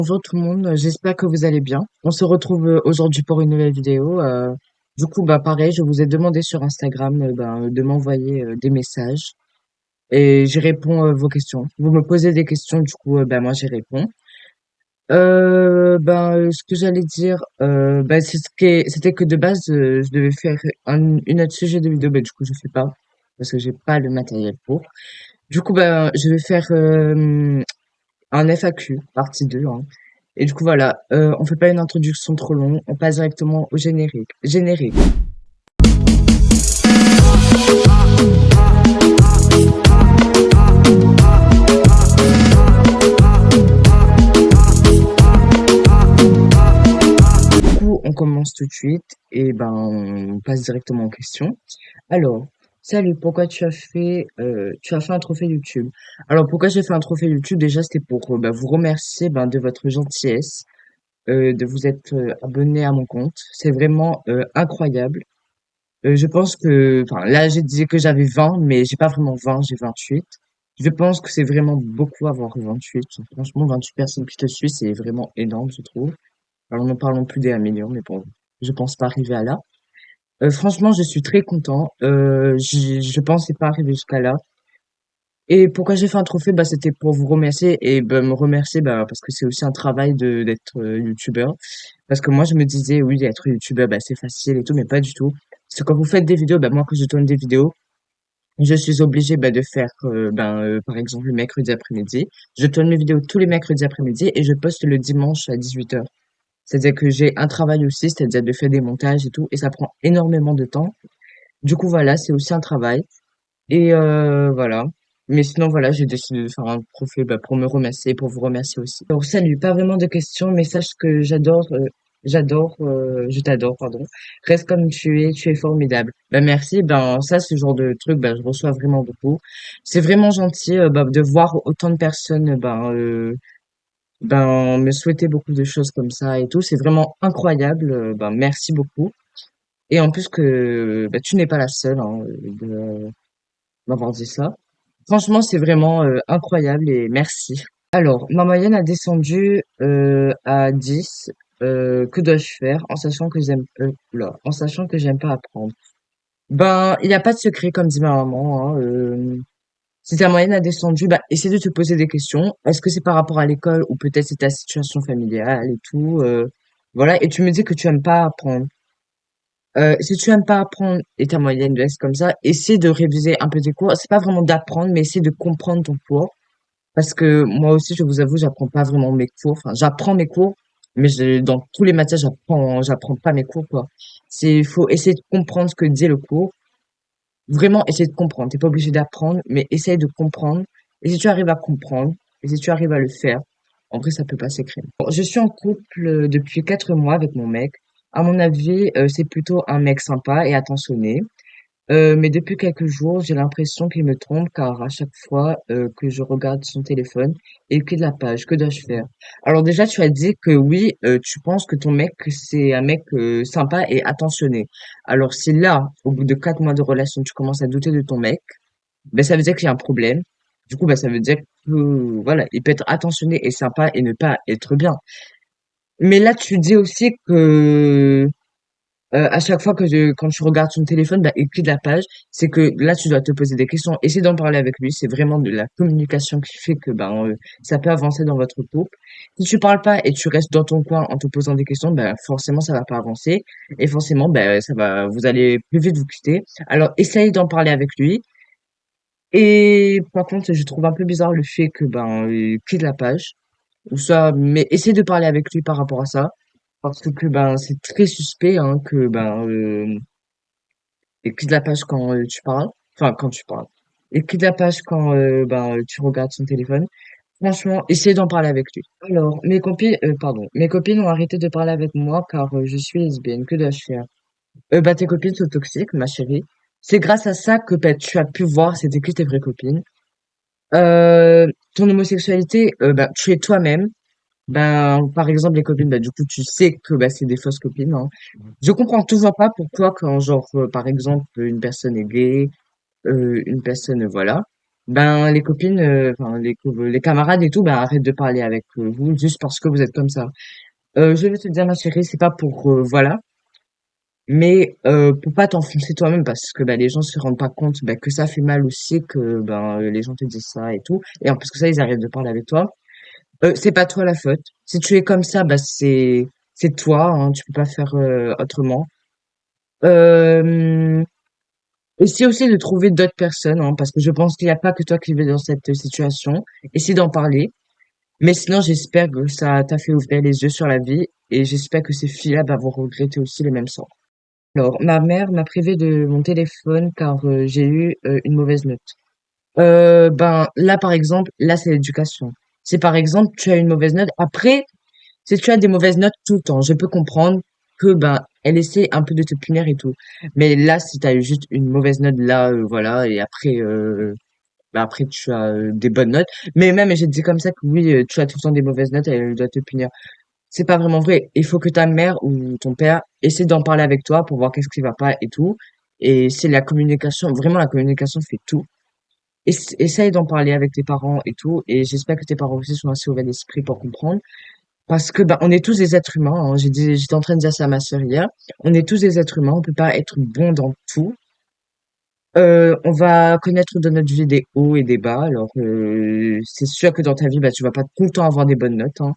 Bonjour tout le monde, j'espère que vous allez bien. On se retrouve aujourd'hui pour une nouvelle vidéo. Pareil, je vous ai demandé sur Instagram de m'envoyer des messages et j'y réponds vos questions. Vous me posez des questions, moi j'y réponds. Ce que j'allais dire, c'était que de base, je devais faire une autre sujet de vidéo, du coup je fais pas parce que j'ai pas le matériel pour. Je vais faire un FAQ, partie 2, hein. Et on fait pas une introduction trop longue, on passe directement au générique. Générique. Du coup, on commence tout de suite et on passe directement aux questions. Alors, salut, pourquoi tu as fait un trophée YouTube? Alors, pourquoi j'ai fait un trophée YouTube? Déjà, c'était pour vous remercier de votre gentillesse, de vous être abonné à mon compte. C'est vraiment incroyable. Je pense que, enfin, là, j'ai dit que j'avais 20, mais j'ai pas vraiment 20, j'ai 28. Je pense que c'est vraiment beaucoup avoir 28. Franchement, 28 personnes qui te suivent, c'est vraiment énorme, je trouve. Alors, n'en parlons plus des 1 million, mais bon, je pense pas arriver à là. Franchement, je suis très content. Je pensais pas arriver jusqu'à là. Et pourquoi j'ai fait un trophée? C'était pour vous remercier et me remercier, parce que c'est aussi un travail d'être youtubeur. Parce que moi, je me disais, oui, être youtubeur, c'est facile et tout, mais pas du tout. Parce que quand vous faites des vidéos, moi, quand je tourne des vidéos, je suis obligée de faire, par exemple, le mercredi après-midi. Je tourne mes vidéos tous les mercredis après-midi et je poste le dimanche à 18h. C'est-à-dire que j'ai un travail aussi, c'est-à-dire de faire des montages et tout, et ça prend énormément de temps. Du coup, voilà, c'est aussi un travail. Et voilà. Mais sinon, voilà, j'ai décidé de faire un trophée pour me remercier, pour vous remercier aussi. Alors, salut, pas vraiment de questions, mais sache que je t'adore, pardon. Reste comme tu es formidable. Merci, ça, ce genre de truc, je reçois vraiment beaucoup. C'est vraiment gentil, de voir autant de personnes, me souhaiter beaucoup de choses comme ça et tout. C'est vraiment incroyable, merci beaucoup. Et en plus que, tu n'es pas la seule, hein, de m'avoir dit ça. Franchement, c'est vraiment incroyable et merci. Alors, ma moyenne a descendu à 10. Que dois-je faire en sachant que en sachant que j'aime pas apprendre? Il n'y a pas de secret, comme dit ma maman, hein. Si ta moyenne a descendu, essaie de te poser des questions. Est-ce que c'est par rapport à l'école ou peut-être c'est ta situation familiale et tout, voilà. Et tu me dis que tu aimes pas apprendre. Si tu aimes pas apprendre et ta moyenne reste comme ça, essaie de réviser un peu tes cours. C'est pas vraiment d'apprendre, mais essaie de comprendre ton cours. Parce que moi aussi, je vous avoue, j'apprends pas vraiment mes cours. Enfin, j'apprends mes cours, mais dans tous les matières, j'apprends pas mes cours, quoi. Il faut essayer de comprendre ce que dit le cours. Vraiment, essayer de comprendre. T'es pas obligé d'apprendre, mais essaye de comprendre. Et si tu arrives à comprendre, et si tu arrives à le faire, en vrai, ça peut passer crème. Bon, je suis en couple depuis 4 mois avec mon mec. À mon avis, c'est plutôt un mec sympa et attentionné. Mais depuis quelques jours, j'ai l'impression qu'il me trompe car à chaque fois que je regarde son téléphone, il quitte la page. Que dois-je faire? Alors déjà, tu as dit que oui, tu penses que ton mec, c'est un mec sympa et attentionné. Alors si là, au bout de 4 mois de relation, tu commences à douter de ton mec, ça veut dire qu'il y a un problème. Du coup, ça veut dire que voilà, il peut être attentionné et sympa et ne pas être bien. Mais là, tu dis aussi que à chaque fois quand tu regardes ton téléphone, il quitte la page. C'est que là, tu dois te poser des questions. Essaie d'en parler avec lui. C'est vraiment de la communication qui fait que ça peut avancer dans votre couple. Si tu parles pas et tu restes dans ton coin en te posant des questions, forcément, ça va pas avancer. Et forcément, vous allez plus vite vous quitter. Alors, essaye d'en parler avec lui. Et par contre, je trouve un peu bizarre le fait que il quitte la page. Ou ça, mais essaie de parler avec lui par rapport à ça. Parce que c'est très suspect hein, que et quitte la page quand tu parles, enfin quand tu parles, et quitte la page quand tu regardes son téléphone. Franchement, essaie d'en parler avec lui. Alors, mes copines ont arrêté de parler avec moi car je suis lesbienne. Que dois-je faire? Tes copines sont toxiques, ma chérie. C'est grâce à ça que tu as pu voir c'était qui tes vraies copines. Ton homosexualité, tu es toi-même. Par exemple, les copines, du coup, tu sais que c'est des fausses copines, hein. Je comprends toujours pas pourquoi quand, genre, par exemple, une personne est gay, une personne, voilà. ben les copines, enfin les camarades et tout, ben arrête de parler avec vous juste parce que vous êtes comme ça. Je vais te dire ma chérie, c'est pas pour voilà, mais pour pas t'enfoncer toi-même parce que ben les gens se rendent pas compte ben, que ça fait mal aussi que ben les gens te disent ça et tout, et en plus que ça ils arrêtent de parler avec toi. C'est pas toi la faute. Si tu es comme ça, bah c'est toi, hein, tu peux pas faire autrement. Euh, Essaie aussi de trouver d'autres personnes, hein, parce que je pense qu'il n'y a pas que toi qui vis dans cette situation. Essaie d'en parler. Mais sinon, j'espère que ça t'a fait ouvrir les yeux sur la vie et j'espère que ces filles-là vont regretter aussi les mêmes sorts. Alors, ma mère m'a privé de mon téléphone car j'ai eu une mauvaise note. Ben là, par exemple, là c'est l'éducation. Si par exemple tu as une mauvaise note, après si tu as des mauvaises notes tout le temps, je peux comprendre que ben elle essaie un peu de te punir et tout. Mais là, si tu as eu juste une mauvaise note là, voilà, et après, ben après tu as des bonnes notes. Mais même, j'ai dit comme ça que oui, tu as tout le temps des mauvaises notes, et elle doit te punir. C'est pas vraiment vrai. Il faut que ta mère ou ton père essaie d'en parler avec toi pour voir qu'est-ce qui va pas et tout. Et c'est la communication, vraiment la communication fait tout. Essaye d'en parler avec tes parents et tout. Et j'espère que tes parents aussi sont assez ouverts d'esprit pour comprendre. Parce que, bah, on est tous des êtres humains, hein. J'étais en train de dire ça à ma sœur hier. On est tous des êtres humains. On peut pas être bon dans tout. On va connaître dans notre vie des hauts et des bas. Alors, c'est sûr que dans ta vie, bah, tu vas pas tout le temps avoir des bonnes notes, hein.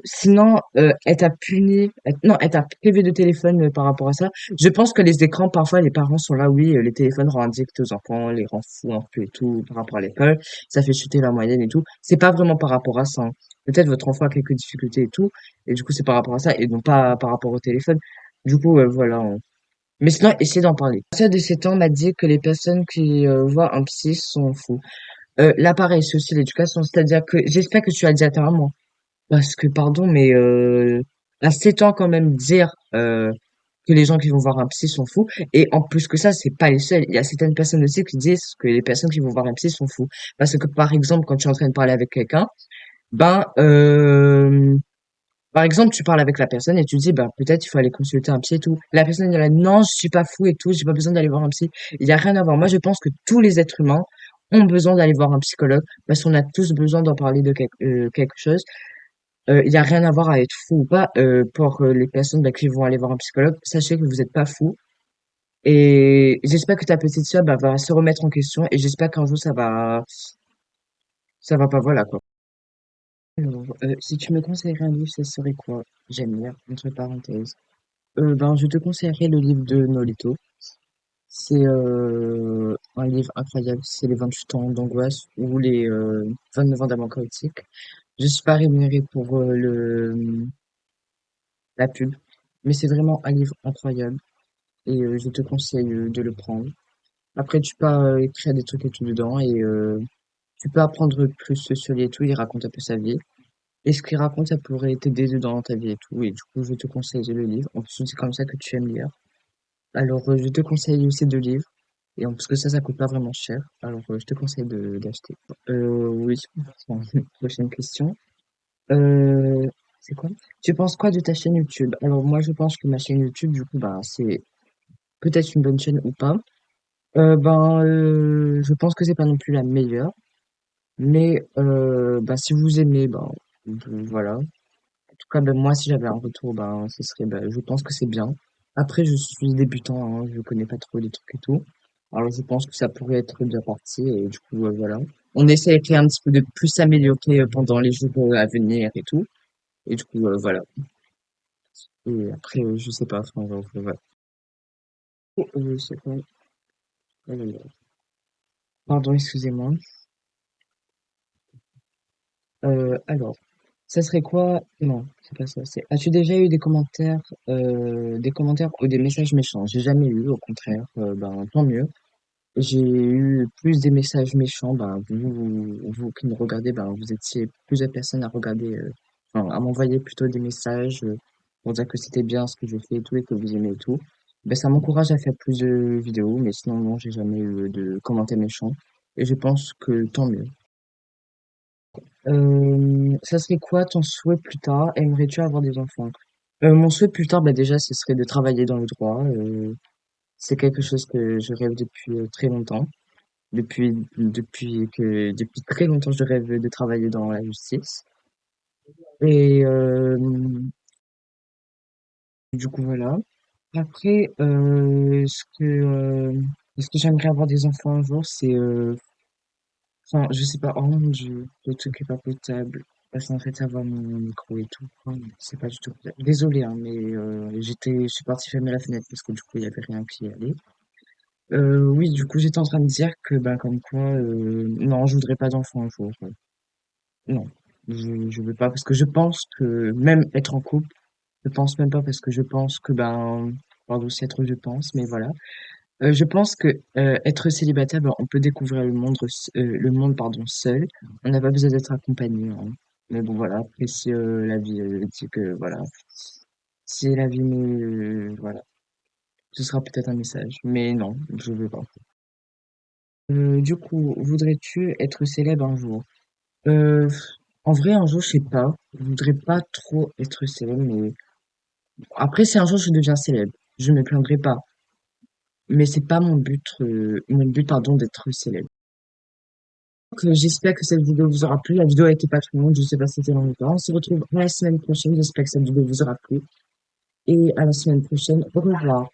Sinon, elle t'a puni, non, elle t'a privé de téléphone par rapport à ça. Je pense que les écrans, parfois, les parents sont là, oui, les téléphones rendent addicts aux enfants, les rend fous un peu et tout, par rapport à l'école. Ça fait chuter la moyenne et tout. C'est pas vraiment par rapport à ça, hein. Peut-être votre enfant a quelques difficultés et tout, et du coup, c'est par rapport à ça, et non pas par rapport au téléphone. Du coup, voilà, hein. Mais sinon, essayez d'en parler. Ma sœur de 7 ans m'a dit que les personnes qui voient un psy sont fous. Là, pareil, c'est aussi l'éducation. C'est-à-dire que j'espère que tu as dit à ta maman. Parce que, pardon, mais à 7 ans quand même dire que les gens qui vont voir un psy sont fous. Et en plus que ça, c'est pas les seuls. Il y a certaines personnes aussi qui disent que les personnes qui vont voir un psy sont fous. Parce que par exemple, quand tu es en train de parler avec quelqu'un, ben par exemple, tu parles avec la personne et tu dis, ben peut-être il faut aller consulter un psy et tout. La personne elle est là, non, je suis pas fou et tout, j'ai pas besoin d'aller voir un psy. Il y a rien à voir. Moi, je pense que tous les êtres humains ont besoin d'aller voir un psychologue parce qu'on a tous besoin d'en parler de quelque chose. Il y a rien à voir à être fou ou pas. Pour les personnes bah, qui vont aller voir un psychologue, sachez que vous n'êtes pas fou. Et j'espère que ta petite sœur bah, va se remettre en question et j'espère qu'un jour ça va pas, voilà quoi. Alors, si tu me conseillerais un livre, ce serait quoi? J'aime lire, entre parenthèses. Ben, je te conseillerais le livre de Nolito. C'est un livre incroyable. C'est les 28 ans d'angoisse ou les 29 ans d'amour chaotique. Je suis pas rémunérée pour la pub, mais c'est vraiment un livre incroyable. Et je te conseille de le prendre. Après, tu peux écrire des trucs et tout dedans et tu peux apprendre plus sur lui et tout. Il raconte un peu sa vie. Et ce qu'il raconte, ça pourrait t'aider dans ta vie et tout. Et du coup, je te conseille le livre. En plus, c'est comme ça que tu aimes lire. Alors, je te conseille aussi de livres. Et en plus que ça coûte pas vraiment cher. Alors, je te conseille d'acheter. Oui. Bon, prochaine question. Euh, c'est quoi? Tu penses quoi de ta chaîne YouTube? Alors, moi, je pense que ma chaîne YouTube, du coup, bah, c'est peut-être une bonne chaîne ou pas. Je pense que c'est pas non plus la meilleure, mais si vous aimez, voilà. En tout cas, ben, moi, si j'avais un retour, ben, ce serait, ben, je pense que c'est bien. Après, je suis débutant, hein, je connais pas trop les trucs et tout. Alors, je pense que ça pourrait être bien parti, et du coup, voilà. On essaie un petit peu de plus s'améliorer pendant les jours à venir et tout. Et du coup, voilà. Et après, je sais pas, enfin, voilà. C'est quoi? Pardon, excusez-moi. Alors. Ça serait quoi? Non, c'est pas ça. C'est as-tu déjà eu des commentaires ou des messages méchants? J'ai jamais eu, au contraire. Ben tant mieux. J'ai eu plus des messages méchants. Ben vous qui me regardez, ben vous étiez plusieurs personnes à regarder, enfin, à m'envoyer plutôt des messages pour dire que c'était bien ce que je fais et tout et que vous aimez et tout. Ben ça m'encourage à faire plus de vidéos, mais sinon non, j'ai jamais eu de commentaires méchants. Et je pense que tant mieux. Ça serait quoi ton souhait plus tard? Aimerais-tu avoir des enfants? Mon souhait plus tard, bah déjà, ce serait de travailler dans le droit. C'est quelque chose que je rêve depuis très longtemps. depuis très longtemps, je rêve de travailler dans la justice. Et du coup, voilà. Après, est-ce que j'aimerais avoir des enfants un jour? Enfin, je sais pas. Oh mon Dieu, le truc est pas potable. Parce qu'en fait, ça va mon micro et tout. Oh, c'est pas du tout potable. Désolée, hein, mais je suis partie fermer la fenêtre parce que du coup, il y avait rien qui allait. Oui, du coup, j'étais en train de dire que, ben, comme quoi, non, je voudrais pas d'enfant un jour. Non, je veux pas parce que je pense que même être en couple, je pense même pas parce que je pense que, ben, pardon, c'est trop je pense, mais voilà. Je pense que être célibataire, ben, on peut découvrir le monde, pardon, seul. On n'a pas besoin d'être accompagné, hein. Mais bon, voilà. Après, si la vie dit que voilà, si la vie me, voilà, ce sera peut-être un message. Mais non, je veux pas. Du coup, voudrais-tu être célèbre un jour? Euh, En vrai, un jour, je sais pas. Je voudrais pas trop être célèbre, mais après, si un jour je deviens célèbre, je me plaindrai pas. Mais c'est pas mon but, pardon, d'être célèbre. Donc, j'espère que cette vidéo vous aura plu. La vidéo a été pas très longue, je sais pas si c'était longtemps. On se retrouve la semaine prochaine. J'espère que cette vidéo vous aura plu. Et à la semaine prochaine. Au revoir.